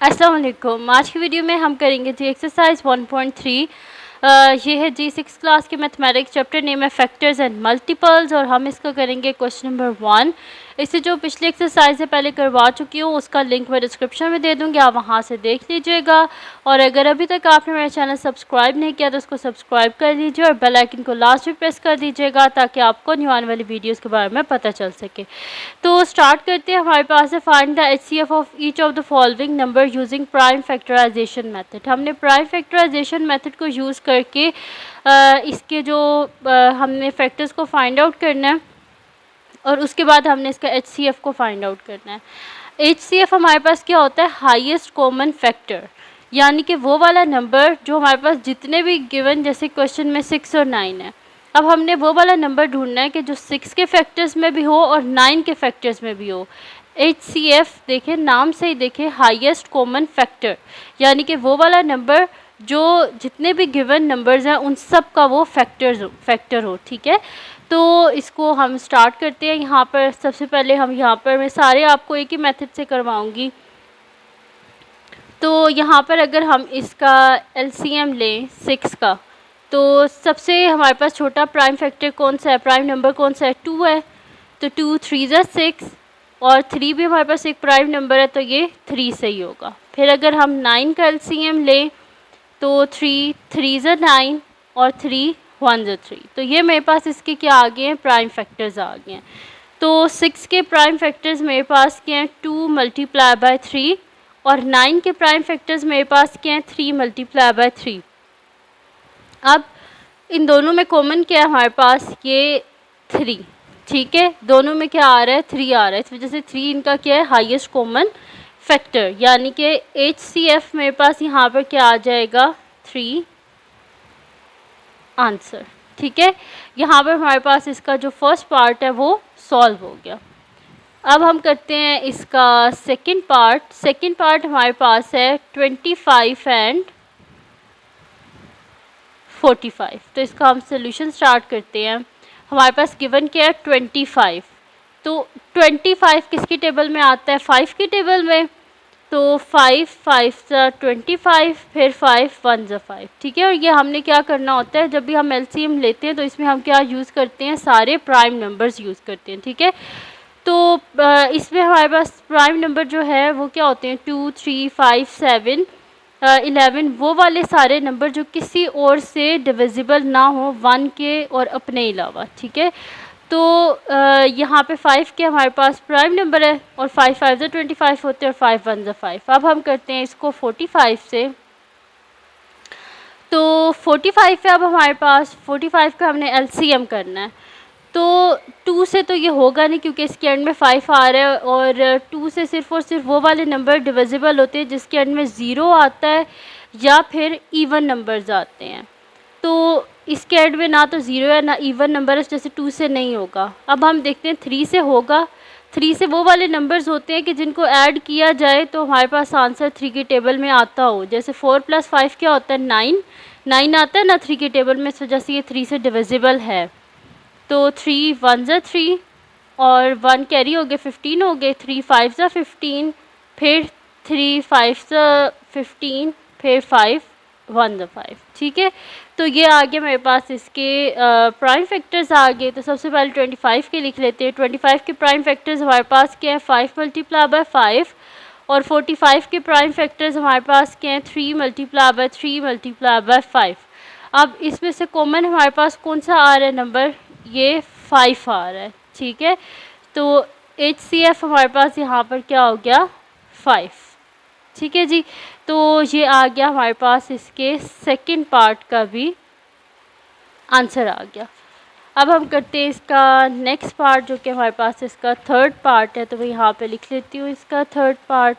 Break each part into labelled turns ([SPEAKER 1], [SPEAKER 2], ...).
[SPEAKER 1] अस्सलाम वालेकुम। आज की वीडियो में हम करेंगे जी एक्सरसाइज 1.3। ये है जी 6 क्लास के मैथमेटिक्स, चैप्टर नेम है फैक्टर्स एंड मल्टीपल्स, और हम इसका करेंगे क्वेश्चन नंबर 1। इससे जो पिछली एक्सरसाइज है पहले करवा चुकी हूँ, उसका लिंक मैं डिस्क्रिप्शन में दे दूँगी, आप वहाँ से देख लीजिएगा। और अगर अभी तक आपने मेरा चैनल सब्सक्राइब नहीं किया तो उसको सब्सक्राइब कर लीजिए और बेल आइकन को लास्ट में प्रेस कर दीजिएगा ताकि आपको न्यू आने वाली वीडियोज़ के बारे में पता चल सके। तो स्टार्ट करते हैं। हमारे पास है find the HCF of each of the following number using prime factorisation method. हमने प्राइम फैक्टराइजेशन मेथड को यूज़ करके इसके जो हमने फैक्टर्स को फाइंड आउट करना है और उसके बाद हमने इसका HCF को फाइंड आउट करना है। HCF हमारे पास क्या होता है? हाईएस्ट कॉमन फैक्टर, यानी कि वो वाला नंबर जो हमारे पास जितने भी गिवन, जैसे क्वेश्चन में 6 और 9 है, अब हमने वो वाला नंबर ढूंढना है कि जो 6 के फैक्टर्स में भी हो और 9 के फैक्टर्स में भी हो। HCF देखें, नाम से ही देखें, हाईएस्ट कॉमन फैक्टर, यानी कि वो वाला नंबर जो जितने भी गिवन नंबर्स हैं उन सब का वो फैक्टर हो। ठीक है, तो इसको हम स्टार्ट करते हैं। यहाँ पर सबसे पहले हम यहाँ पर मैं सारे आपको एक ही मेथड से करवाऊँगी। तो यहाँ पर अगर हम इसका LCM लें 6 का, तो सबसे हमारे पास छोटा प्राइम फैक्टर कौन सा है, प्राइम नंबर कौन सा है? 2 है। तो 2 3 ज़ा 6, और 3 भी हमारे पास एक प्राइम नंबर है, तो ये 3 से ही होगा। फिर अगर हम 9 का LCM लें तो 3 3 ज़ा 9 और 3 1 ज़ा 3, तो ये मेरे पास इसके क्या आ गए हैं? प्राइम फैक्टर्स आ गए हैं। तो 6 के प्राइम फैक्टर्स मेरे पास क्या हैं? 2 मल्टीप्लाई बाय 3, और 9 के प्राइम फैक्टर्स मेरे पास क्या हैं? 3 मल्टीप्लाई बाय 3। अब इन दोनों में कॉमन क्या है हमारे पास? ये 3। ठीक है, दोनों में क्या आ रहा है? 3 आ रहा है, इस वजह से 3 इनका क्या है? हाईएस्ट कॉमन फैक्टर, यानी कि HCF मेरे पास यहाँ पर क्या आ जाएगा? 3 आंसर। ठीक है, यहाँ पर हमारे पास इसका जो फर्स्ट पार्ट है वो सॉल्व हो गया। अब हम करते हैं इसका सेकंड पार्ट। सेकंड पार्ट हमारे पास है 25 एंड 45। तो इसका हम सोल्यूशन स्टार्ट करते हैं। हमारे पास गिवन क्या है? 25। तो 25 किसकी टेबल में आता है? 5 की टेबल में। तो 5 5 ज़ा 25, फिर 5 1 ज़ा 5। ठीक है, और ये हमने क्या करना होता है, जब भी हम LCM लेते हैं तो इसमें हम क्या यूज़ करते हैं? सारे प्राइम नंबर्स यूज़ करते हैं। ठीक है, तो इसमें हमारे पास प्राइम नंबर जो है वो क्या होते हैं? 2 3 5 7 11, वो वाले सारे नंबर जो किसी और से डिविजिबल ना हो 1 के और अपने अलावा। ठीक है, तो यहाँ पे 5 के हमारे पास प्राइम नंबर है, और 5 5 ज़ा 25 होते हैं, और 5 1 ज़ा 5। अब हम करते हैं इसको 45 से। तो 45 है, अब हमारे पास 45 का हमने LCM करना है। तो 2 से तो ये होगा नहीं क्योंकि इसके एंड में 5 आ रहा है, और 2 से सिर्फ और सिर्फ वो वाले नंबर डिविजिबल होते हैं जिसके एंड में 0 आता है या फिर इवन नंबर्स आते हैं। तो इसके एंड में ना तो 0 है ना इवन नंबर है, जैसे 2 से नहीं होगा। अब हम देखते हैं 3 से होगा। 3 से वो वाले नंबर्स होते हैं कि जिनको ऐड किया जाए तो हमारे पास आंसर 3 की टेबल में आता हो। जैसे 4 + 5 क्या होता है? 9 9 आता है ना 3 की टेबल में, तो जैसे ये 3 से डिविजिबल है। तो 3 1 ज़ा 3, और 1 कैरी हो गए, 15 हो गए। 3 5 ज़ा 15, फिर 3 5 ज़ा 15, फिर 5 1 ज़ा 5। ठीक है, तो ये आ गया मेरे पास इसके प्राइम फैक्टर्स आ गए। तो सबसे पहले 25 के लिख लेते हैं। 25 के प्राइम फैक्टर्स हमारे पास क्या है? 5 मल्टीप्लाई बाय 5, और 45 के प्राइम फैक्टर्स हमारे पास क्या हैं? 3 मल्टीप्लाई बाय 3 मल्टीप्लाई बाय 5। अब इसमें से कॉमन हमारे पास कौन सा आ रहा है नंबर? ये 5 आ रहा है। ठीक है, तो HCF हमारे पास यहाँ पर क्या हो गया? 5। ठीक है जी, तो ये आ गया हमारे पास इसके सेकंड पार्ट का भी आंसर आ गया। अब हम करते हैं इसका नेक्स्ट पार्ट, जो कि हमारे पास इसका थर्ड पार्ट है। तो मैं यहाँ पे लिख लेती हूँ इसका थर्ड पार्ट।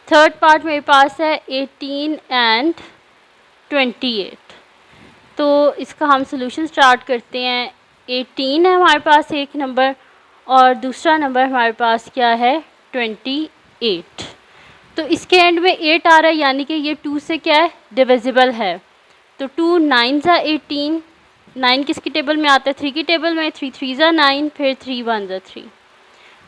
[SPEAKER 1] थर्ड पार्ट मेरे पास है 18 एंड 28। तो इसका हम सोल्यूशन स्टार्ट करते हैं। 18 है हमारे पास एक नंबर, और दूसरा नंबर हमारे पास क्या है? 28। तो इसके एंड में 8 आ रहा है, यानी कि ये 2 से क्या है? डिविजिबल है। तो 2 9 ज़ा 18, 9 किसकी टेबल में आता है? 3 की टेबल में। 3 3 ज़ा 9, फिर 3 1 ज़ा 3।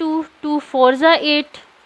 [SPEAKER 1] 2، 2 4 8،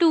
[SPEAKER 1] 2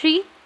[SPEAKER 1] 3،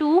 [SPEAKER 1] 2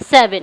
[SPEAKER 1] 7۔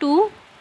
[SPEAKER 1] 2،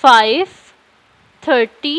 [SPEAKER 1] 5 30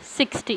[SPEAKER 1] 60،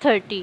[SPEAKER 1] 30،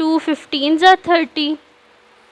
[SPEAKER 1] 2 15 30،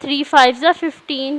[SPEAKER 1] 3 5 15،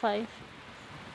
[SPEAKER 1] 5،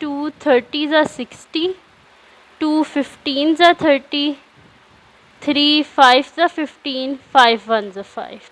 [SPEAKER 1] 2 30 60، 2 15 30، 3 5 15، 5 1 5،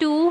[SPEAKER 1] 2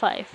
[SPEAKER 1] 5،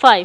[SPEAKER 1] 5۔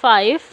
[SPEAKER 1] 5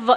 [SPEAKER 1] 5،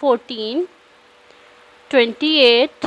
[SPEAKER 1] 14 28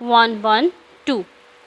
[SPEAKER 1] 1 1 2،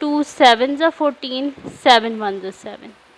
[SPEAKER 1] 2 7 14، 7 1 7،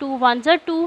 [SPEAKER 1] 2 1 2،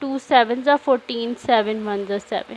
[SPEAKER 1] 2 7 14، 7 1 7۔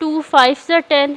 [SPEAKER 1] 2 5 10،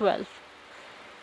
[SPEAKER 1] 12،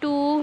[SPEAKER 1] 2،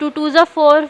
[SPEAKER 1] 2 2 4،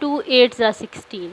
[SPEAKER 1] 2 8 16،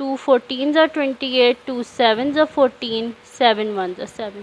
[SPEAKER 1] 2 14 28، 2 7 14، 7 1 7،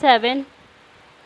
[SPEAKER 1] 7،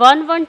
[SPEAKER 1] 1 1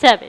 [SPEAKER 1] 7،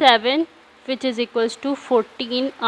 [SPEAKER 1] 7 which is equals to 14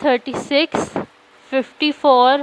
[SPEAKER 1] 36, 54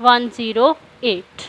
[SPEAKER 1] 108.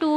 [SPEAKER 1] 2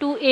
[SPEAKER 1] 2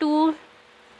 [SPEAKER 1] 2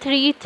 [SPEAKER 1] 3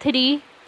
[SPEAKER 1] 3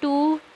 [SPEAKER 1] 2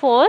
[SPEAKER 1] 4.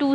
[SPEAKER 1] 2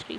[SPEAKER 1] 3.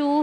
[SPEAKER 1] 2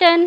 [SPEAKER 1] 10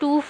[SPEAKER 1] 2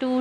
[SPEAKER 1] 2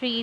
[SPEAKER 1] 3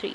[SPEAKER 1] 3.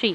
[SPEAKER 1] 3.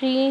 [SPEAKER 1] 3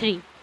[SPEAKER 1] 3.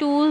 [SPEAKER 1] 2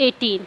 [SPEAKER 1] 18,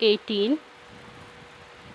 [SPEAKER 1] 18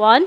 [SPEAKER 1] 1.